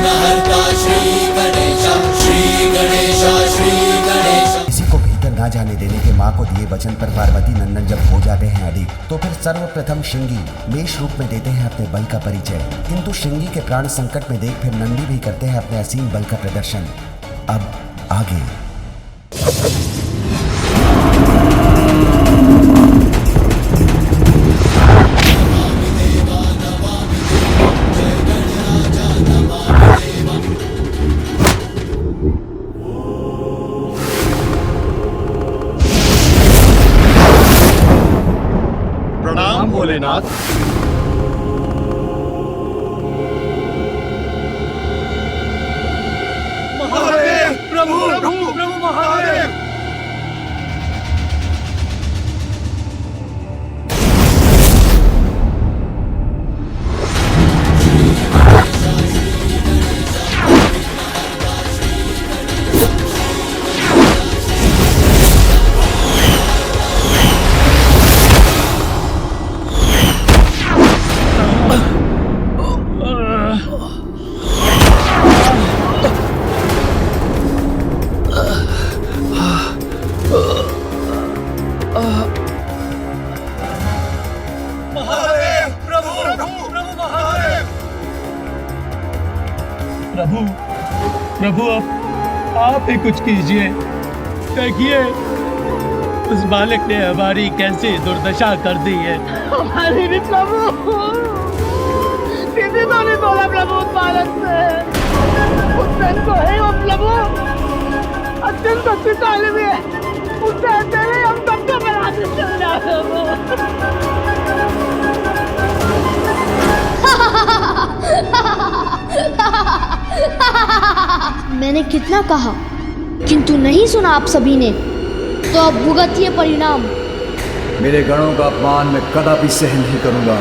विघ्नहर्ता श्री गणेश, श्री गणेश, श्री गणेश। किसी को भीतर ना जाने देने के माँ को दिए वचन पर पार्वती नंदन जब हो जाते हैं अडिग, तो फिर सर्वप्रथम शिंगी मेष रूप में देते हैं अपने बल का परिचय। किंतु शिंगी के प्राण संकट में देख फिर नंदी भी करते हैं अपने असीम बल का प्रदर्शन। अब आगे प्रणाम भोलेनाथ। महादेव प्रभु प्रभु प्रभु महादेव। महादेव प्रभु प्रभु प्रभु महादेव। प्रभु प्रभु आप ही कुछ कीजिए। देखिए उस बालक ने हमारी कैसी दुर्दशा कर दी है। हमारी भी प्रभु, किसी तो नहीं बोला प्रभु उस बालक से। उससे तो है वो प्रभु अत्यंत शक्तिशाली भी है। उससे अकेले हम सबको बना के चल जाए। मैंने कितना कहा किंतु नहीं सुना आप सभी ने, तो अब भुगतिए परिणाम। मेरे गणों का अपमान मैं कदापि सहन नहीं करूंगा।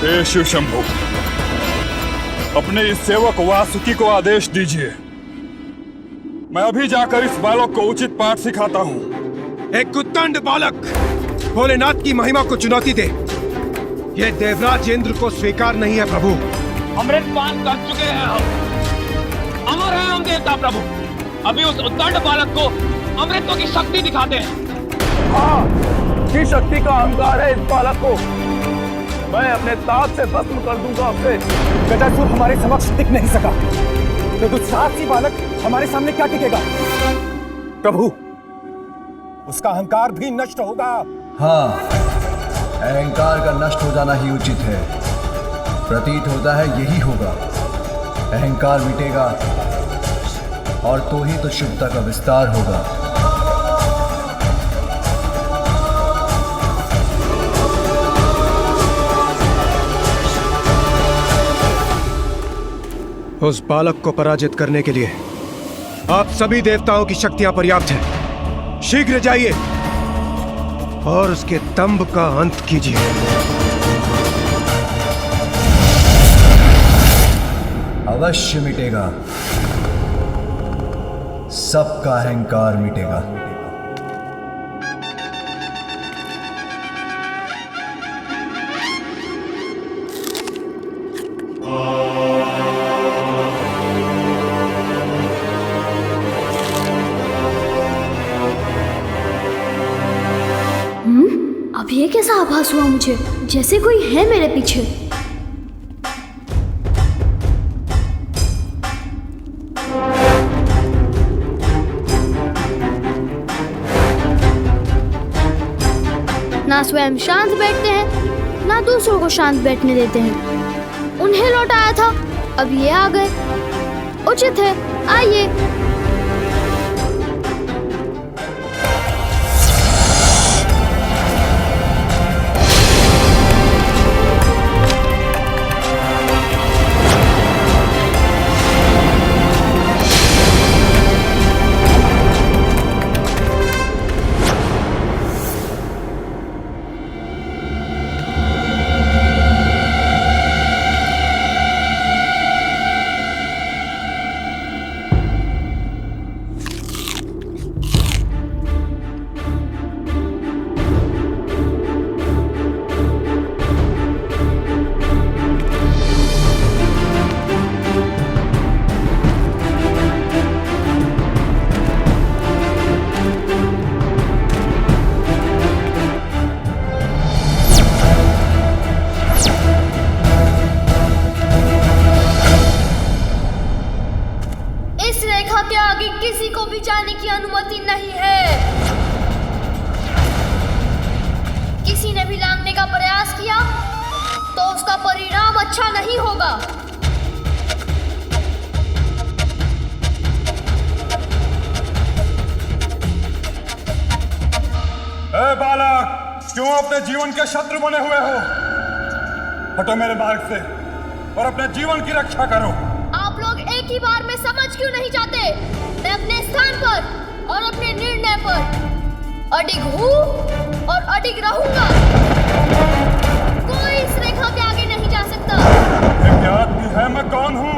हे शिव शंभु, अपने इस सेवक वासुकी को आदेश दीजिए। मैं अभी जाकर इस बालक को उचित पाठ सिखाता हूँ। एक कुत्तंड बालक भोलेनाथ की महिमा को चुनौती दे। ये देवराज इंद्र को स्वीकार नहीं है प्रभु। अमृतपान कर चुके हैं हम, अमर है हम देवता प्रभु। अभी उस उद्दंड बालक को अमृतों की शक्ति दिखाते हैं। हाँ, की शक्ति का अहंकार है इस बालक को। मैं अपने ताप से भस्म कर दूंगा उसे। गजासुर हमारे समक्ष टिक नहीं सका, तो दुस्साहसी बालक हमारे सामने क्या टिकेगा? प्रभु, उसका अहंकार भी नष्ट होगा। हाँ, अहंकार का नष्ट हो जाना ही उचित है। प्रतीत होता है यही होगा। अहंकार मिटेगा और तो ही तो शुद्धता का विस्तार होगा। उस बालक को पराजित करने के लिए आप सभी देवताओं की शक्तियां पर्याप्त हैं। शीघ्र जाइए और उसके दंभ का अंत कीजिए। अवश्य मिटेगा, सबका अहंकार मिटेगा। अब ये कैसा आभास हुआ मुझे, जैसे कोई है मेरे पीछे। ना स्वयं शांत बैठते हैं, ना दूसरों को शांत बैठने देते हैं। उन्हें लौटाया था, अब ये आ गए उचित है। आइए। किसी को भी जाने की अनुमति नहीं है। किसी ने भी लांघने का प्रयास किया तो उसका परिणाम अच्छा नहीं होगा। ए बालक, क्यों अपने जीवन के शत्रु बने हुए हो? हटो मेरे मार्ग से और अपने जीवन की रक्षा करो। आप लोग एक ही बार में समझ क्यों नहीं जाते? मैं अपने स्थान पर और अपने निर्णय पर अडिग हूँ और अडिग रहूंगा। कोई इस रेखा के आगे नहीं जा सकता। ये क्या आदमी है? मैं कौन हूँ?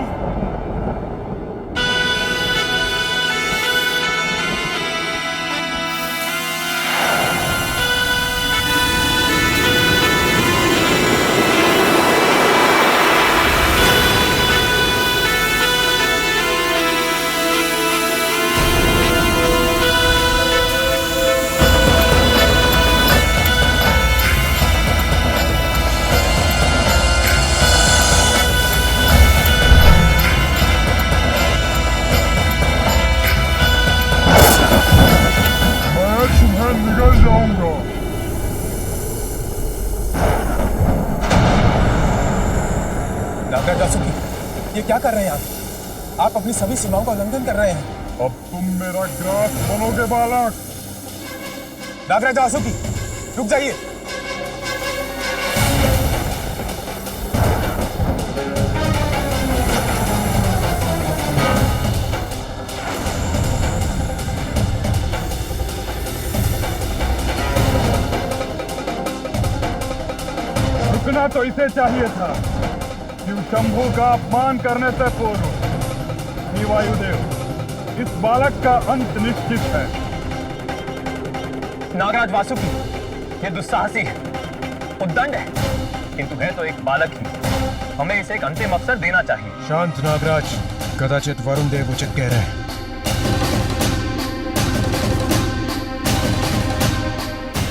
निकल जाऊंगा। नागराज वासुकी, ये क्या कर रहे हैं आप अपनी सभी सीमाओं का उल्लंघन कर रहे हैं। अब तुम मेरा ग्रास बनोगे बालक। नागराज वासुकी, रुक जाइए। रुकना तो इसे चाहिए था। शिव शंभू का अपमान करने से पूर्व हे वायुदेव, इस बालक का अंत निश्चित है। नागराज वासुकी, ये दुस्साहसी है, उद्दंड है, किंतु है तो एक बालक ही। हमें इसे एक अंतिम अवसर देना चाहिए। शांत नागराज, कदाचित वरुण देव उचित कह रहे हैं।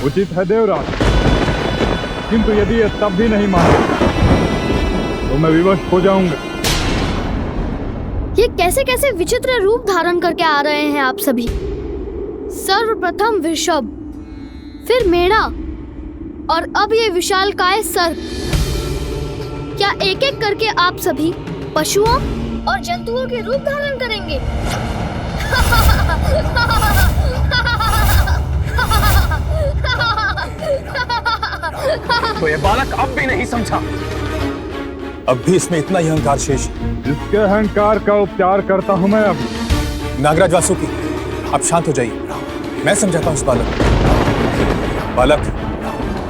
उचित है देवराज, किंतु यदि ये तब भी नहीं माने तो मैं विवश हो जाऊंगा। ये कैसे कैसे विचित्र रूप धारण करके आ रहे हैं आप सभी। सर्वप्रथम वृषभ, फिर मेढ़ा और अब ये विशालकाय सर्प। क्या एक एक करके आप सभी पशुओं और जंतुओं के रूप धारण करेंगे? तो ये बालक अब भी नहीं समझा। अब भी इसमें इतना ही अहंकार शेष है। इसके अहंकार का उपचार करता हूं मैं अब। नागराज वासुकी, आप शांत हो जाइए, मैं समझाता हूं इस बालक। बालक,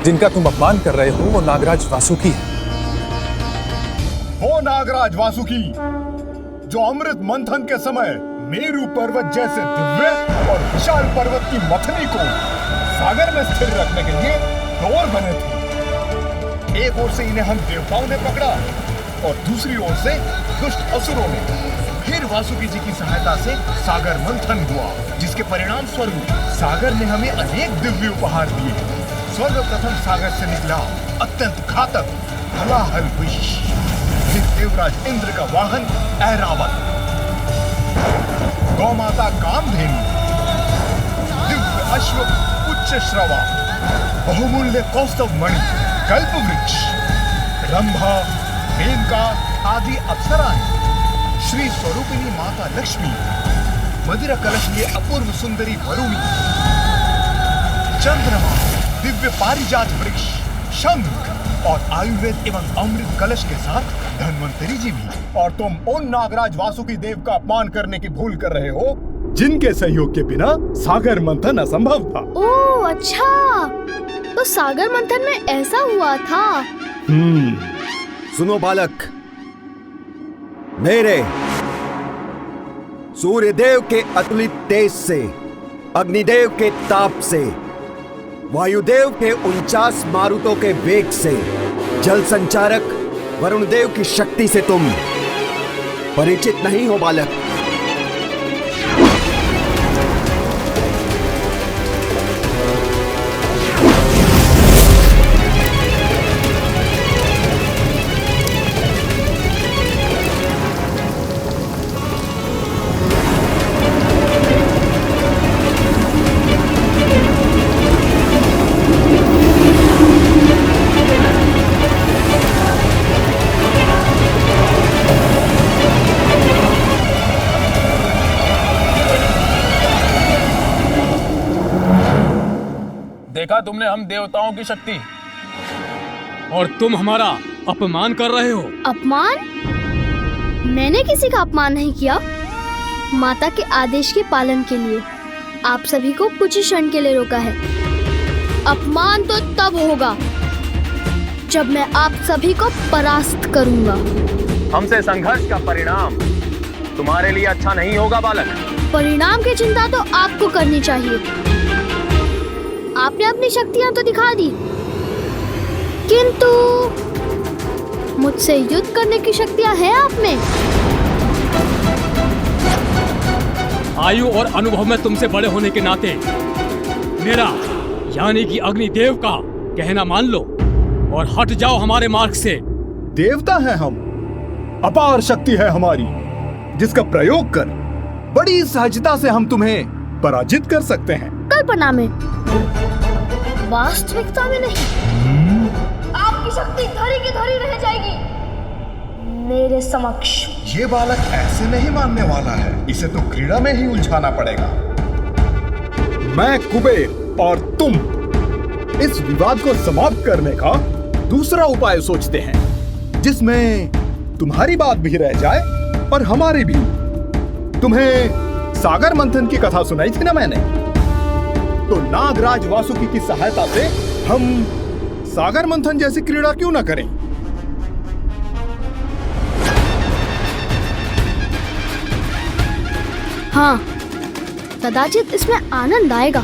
जिनका तुम अपमान कर रहे हो वो नागराज वासुकी है। वो नागराज वासुकी जो अमृत मंथन के समय मेरू पर्वत जैसे दिव्य और विशाल पर्वत की मथनी को सागर में स्थिर रखने के लिए डोर बने थे। एक ओर से इन्हें हम देवताओं ने पकड़ा और दूसरी ओर से दुष्ट असुरों ने। फिर वासुकी जी की सहायता से सागर मंथन हुआ, जिसके परिणाम स्वरूप सागर ने हमें अनेक दिव्य उपहार दिए। सर्वप्रथम सागर से निकला अत्यंत घातक हलाहल विष, फिर देवराज इंद्र का वाहन ऐरावत, गौमाता कामधेनु, दिव्य अश्व उच्च श्रवा, बहुमूल्य कौस्तव मणि, कल्प वृक्ष, रंभा, मेनका आदि अप्सराएं, श्री स्वरूपिणी माता लक्ष्मी, मदिरा कलश लिए अपूर्व सुंदरी वरुणी, चंद्रमा, दिव्य पारिजात वृक्ष, शंख और आयुर्वेद एवं अमृत कलश के साथ धन्वंतरी जी भी। और तुम उन नागराज वासुकी देव का अपमान करने की भूल कर रहे हो जिनके सहयोग के बिना सागर मंथन असंभव था। ओह अच्छा, तो सागर मंथन में ऐसा हुआ था। सुनो बालक, मेरे सूर्यदेव के अतुलित तेज से, अग्निदेव के ताप से, वायुदेव के 49 मारुतों के वेग से, जल संचारक वरुण देव की शक्ति से तुम परिचित नहीं हो बालक। देखा तुमने हम देवताओं की शक्ति, और तुम हमारा अपमान कर रहे हो। अपमान? मैंने किसी का अपमान नहीं किया। माता के आदेश के पालन के लिए आप सभी को कुछ ही क्षण के लिए रोका है। अपमान तो तब होगा जब मैं आप सभी को परास्त करूंगा। हमसे संघर्ष का परिणाम तुम्हारे लिए अच्छा नहीं होगा बालक। परिणाम की चिंता तो आपको करनी चाहिए। आपने अपनी शक्तियां तो दिखा दी, किंतु मुझसे युद्ध करने की शक्तियां हैं आप में। आयु और अनुभव में तुमसे बड़े होने के नाते मेरा यानी कि अग्निदेव का कहना मान लो और हट जाओ हमारे मार्ग से। देवता हैं हम, अपार शक्ति है हमारी, जिसका प्रयोग कर बड़ी सहजता से हम तुम्हें पराजित कर सकते हैं। कल्पना में, वास्तविकता में नहीं। आपकी शक्ति धरी की धरी रह जाएगी मेरे समक्ष। ये बालक ऐसे नहीं मानने वाला है, इसे तो क्रीड़ा में ही उलझाना पड़ेगा। मैं कुबेर और तुम इस विवाद को समाप्त करने का दूसरा उपाय सोचते हैं, जिसमें तुम्हारी बात भी रह जाए और हमारी भी। तुम्हें सागर मंथन की कथा सुनाई थी ना मैंने, तो नागराज वासुकी की सहायता से हम सागर मंथन जैसी क्रीड़ा क्यों ना करें? हाँ, कदाचित इसमें आनंद आएगा,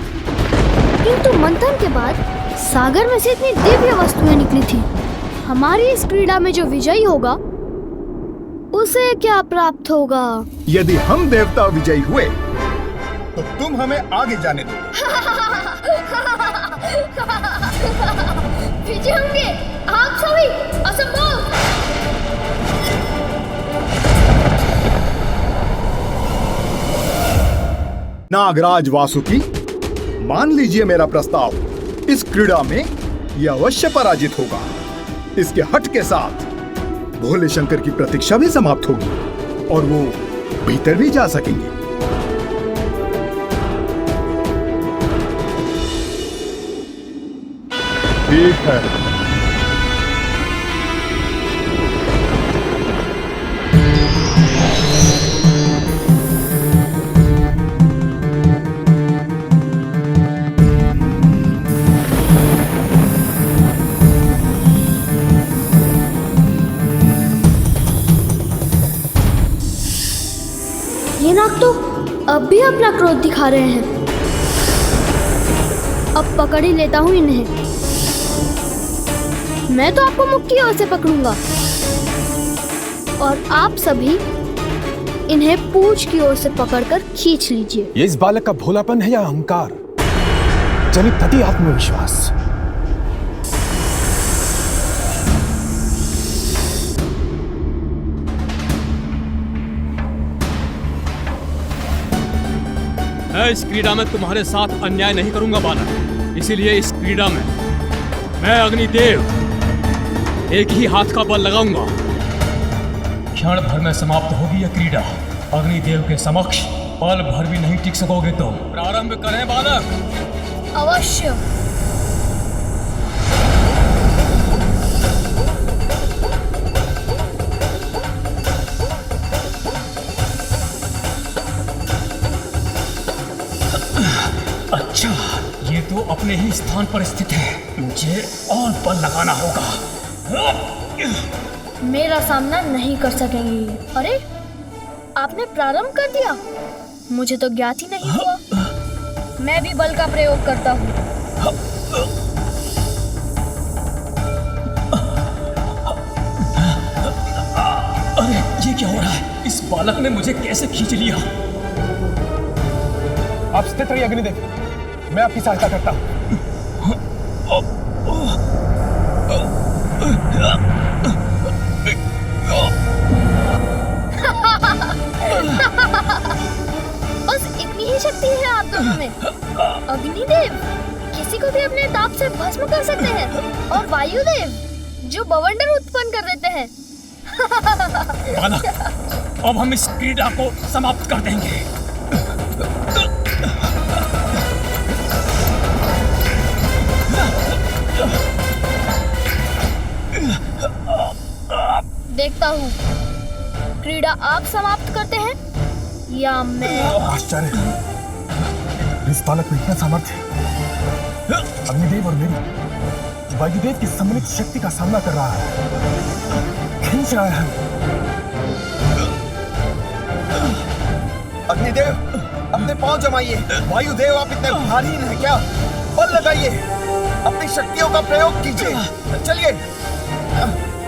किंतु मंथन के बाद सागर में से इतनी दिव्य वस्तुएं निकली थी। हमारी इस क्रीड़ा में जो विजयी होगा उसे क्या प्राप्त होगा? यदि हम देवता विजयी हुए तो तुम हमें आगे जाने दो। विजय होंगे आप सभी? असंभव। नागराज वासुकी, मान लीजिए मेरा प्रस्ताव। इस क्रीड़ा में यह अवश्य पराजित होगा। इसके हट के साथ भोले शंकर की प्रतीक्षा भी समाप्त होगी और वो भीतर भी जा सकेंगे। ठीक है। ये नाग तो अब भी अपना क्रोध दिखा रहे हैं। अब पकड़ ही लेता हूँ इन्हें। मैं तो आपको मुख की ओर से पकड़ूंगा और आप सभी इन्हें पूंछ की ओर से पकड़कर खींच लीजिए। ये इस बालक का भोलापन है या अहंकार? जनित अति आत्मविश्वास। मैं इस क्रीड़ा में तुम्हारे साथ अन्याय नहीं करूंगा बालक। इसीलिए इस क्रीड़ा में मैं अग्निदेव एक ही हाथ का बल लगाऊंगा। क्षण भर में समाप्त होगी यह क्रीड़ा। अग्निदेव के समक्ष पल भर भी नहीं टिक सकोगे तुम। प्रारंभ करें बालक। अवश्य। अच्छा, ये तो अपने ही स्थान पर स्थित है। मुझे और बल लगाना होगा। मेरा सामना नहीं कर सकेंगे। अरे, आपने प्रारंभ कर दिया? मुझे तो ज्ञात ही नहीं हुआ। मैं भी बल का प्रयोग करता हूँ। अरे, ये क्या हो रहा है? इस बालक ने मुझे कैसे खींच लिया? आप स्थित रहिए अग्निदेव, मैं आपकी सहायता करता हूँ। बस इतनी ही शक्ति है आप दोनों में। अग्निदेव किसी को भी अपने ताप से भस्म कर सकते हैं, और वायुदेव जो बवंडर उत्पन्न कर देते हैं। बालक, अब हम इस क्रीड़ा को समाप्त कर देंगे। देखता हूँ क्रीड़ा आप समाप्त करते हैं या मैं। आश्चर्य है, इस बालक में इतना सामर्थ्य है। अग्निदेव और मेरी वायुदेव की सम्मिलित शक्ति का सामना कर रहा है, खींच रहा है। अग्निदेव, अपने पांव जमाइए। वायुदेव, आप इतने भारी हैं क्या? बल लगाइए, अपनी शक्तियों का प्रयोग कीजिए। चलिए।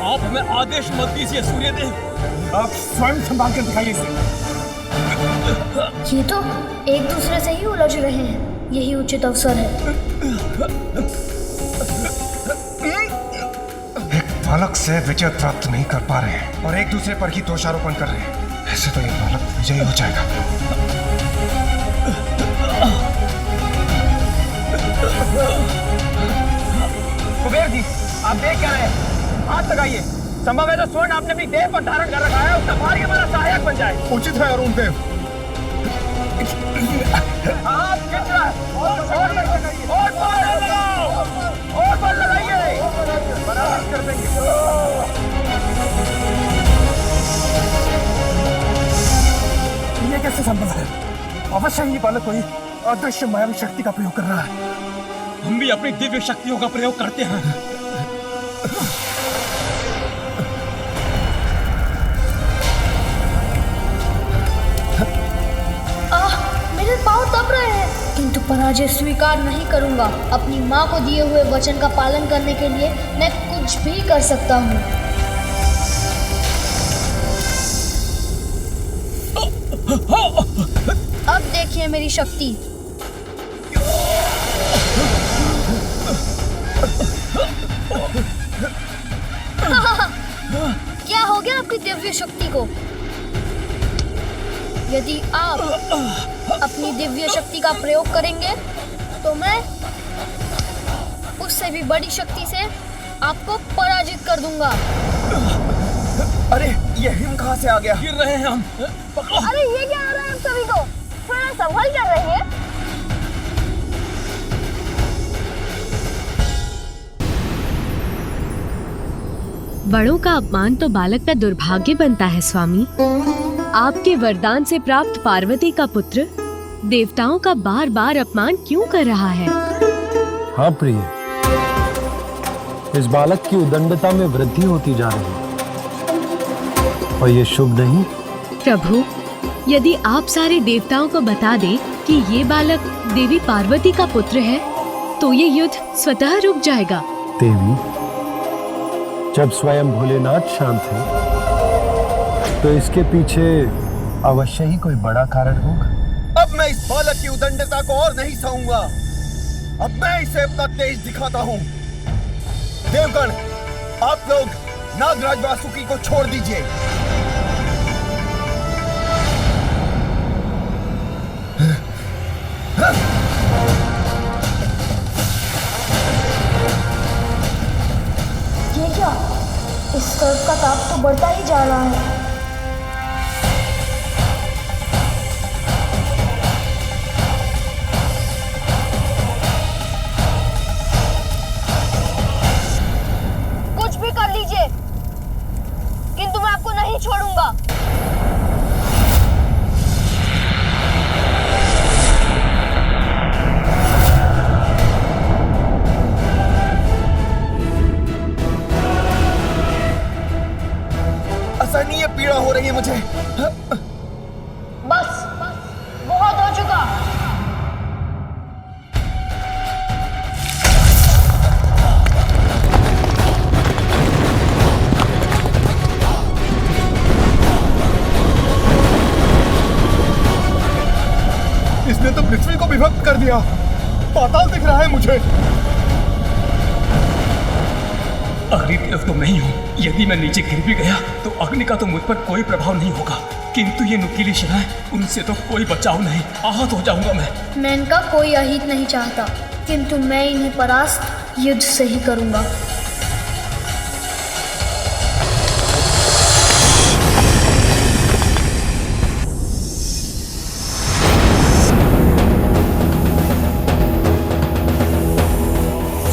आप हमें आदेश मत दीजिए सूर्यदेव। आप स्वयं संभाल कर दिखाइए इसे। ये तो एक दूसरे से ही उलझ रहे हैं। यही उचित अवसर है। एक बालक से विजय प्राप्त नहीं कर पा रहे हैं और एक दूसरे पर ही दोषारोपण कर रहे हैं। ऐसे तो ये बालक विजयी हो जाएगा। कुबेर जी, आप देख क्या रहे हैं? हाथ लगाइए। संभव है जो स्वर्ण आपने अपनी देह पर धारण कर रखा है उसका भारी हमारा सहायक बन जाए। उचित है अरुण देव। हाथ खींच रहा है। और बल लगाओ, और बल लगाइए। बराबर कर देंगे। ये कैसे संभव है? अवश्य ही बालक कोई अदृश्य मायावी शक्ति का प्रयोग कर रहा है। हम भी अपनी दिव्य शक्तियों का प्रयोग करते हैं। मेरे पांव दब रहे हैं, किंतु पराजय स्वीकार नहीं करूंगा। अपनी माँ को दिए हुए वचन का पालन करने के लिए मैं कुछ भी कर सकता हूँ। अब देखिए मेरी शक्ति। क्या हो गया आपकी दिव्य शक्ति को? यदि आप अपनी दिव्य शक्ति का प्रयोग करेंगे तो मैं उससे भी बड़ी शक्ति से आपको पराजित कर दूंगा। अरे, ये हिम कहाँ से आ गया? गिर रहे हैं हम। अरे, ये क्या आ रहा है हम सभी को? थोड़ा संभल कर रहिए। बड़ों का अपमान तो बालक का दुर्भाग्य बनता है स्वामी। आपके वरदान से प्राप्त पार्वती का पुत्र देवताओं का बार बार अपमान क्यों कर रहा है? हाँ प्रिय, इस बालक की उदंडता में वृद्धि होती जा रही है और ये शुभ नहीं। प्रभु, यदि आप सारे देवताओं को बता दें कि ये बालक देवी पार्वती का पुत्र है तो ये युद्ध स्वतः रुक जाएगा। देवी, जब स्वयं भोलेनाथ शांत है तो इसके पीछे अवश्य ही कोई बड़ा कारण होगा। अब मैं इस बालक की उदंडता को और नहीं सहूंगा। अब मैं इसे अपना तेज दिखाता हूँ। देवगण, आप लोग नागराज वासुकी को छोड़ दीजिए। ये क्या? इस सर्प का ताप तो बढ़ता ही जा रहा है। तूने तो पृथ्वी को विभक्त कर दिया। पाताल दिख रहा है मुझे। अग्निदेव तो नहीं हूँ। यदि मैं नीचे गिर भी गया तो अग्नि का तो मुझ पर कोई प्रभाव नहीं होगा, किंतु ये नुकीली शिलाएं, उनसे तो कोई बचाव नहीं। आहत हो जाऊंगा मैं इनका कोई अहित नहीं चाहता, किंतु मैं इन्हें परास्त युद्ध से ही करूंगा।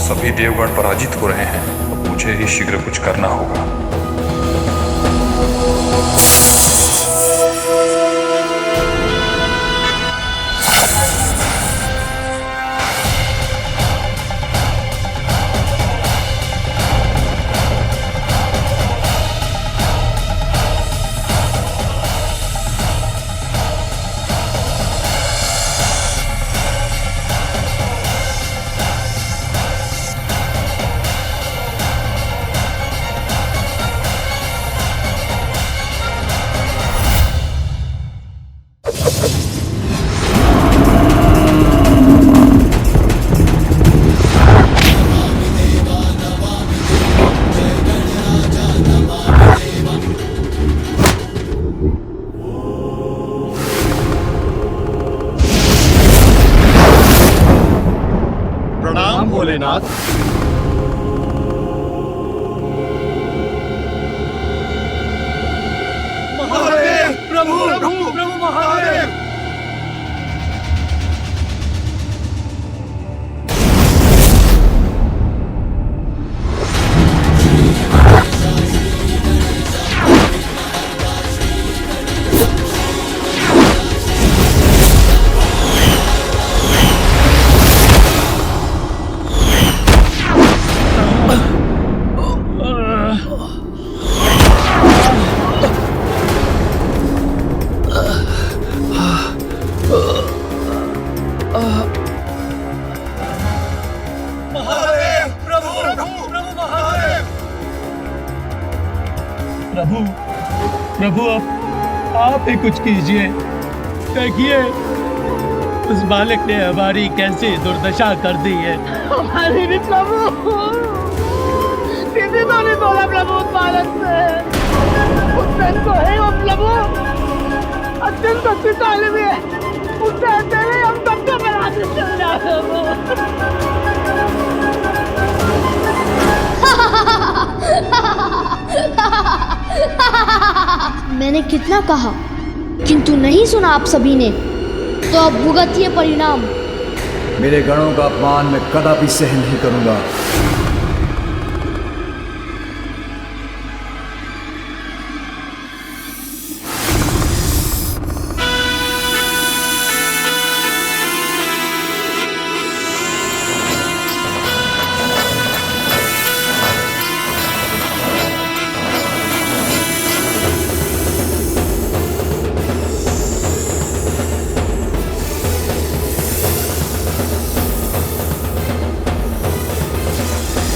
सभी देवगण पराजित हो रहे हैं, अब मुझे ही शीघ्र कुछ करना होगा। भोलेनाथ। महादेव प्रभु प्रभु प्रभु महादेव। प्रभु आप ही कुछ कीजिए। देखिए उस बालक ने हमारी कैसी दुर्दशा कर दी है। हमारी भी प्रभु, किसी तो नहीं बोला प्रभु उस बालक से। उस दिन को है वो प्रभु अत्यंत शक्तिशाली भी है। उससे अकेले हम सबको बराबर चल जाते मैंने कितना कहा किंतु नहीं सुना आप सभी ने, तो अब भुगतिए परिणाम। मेरे गणों का अपमान मैं कदापि सहन नहीं करूंगा।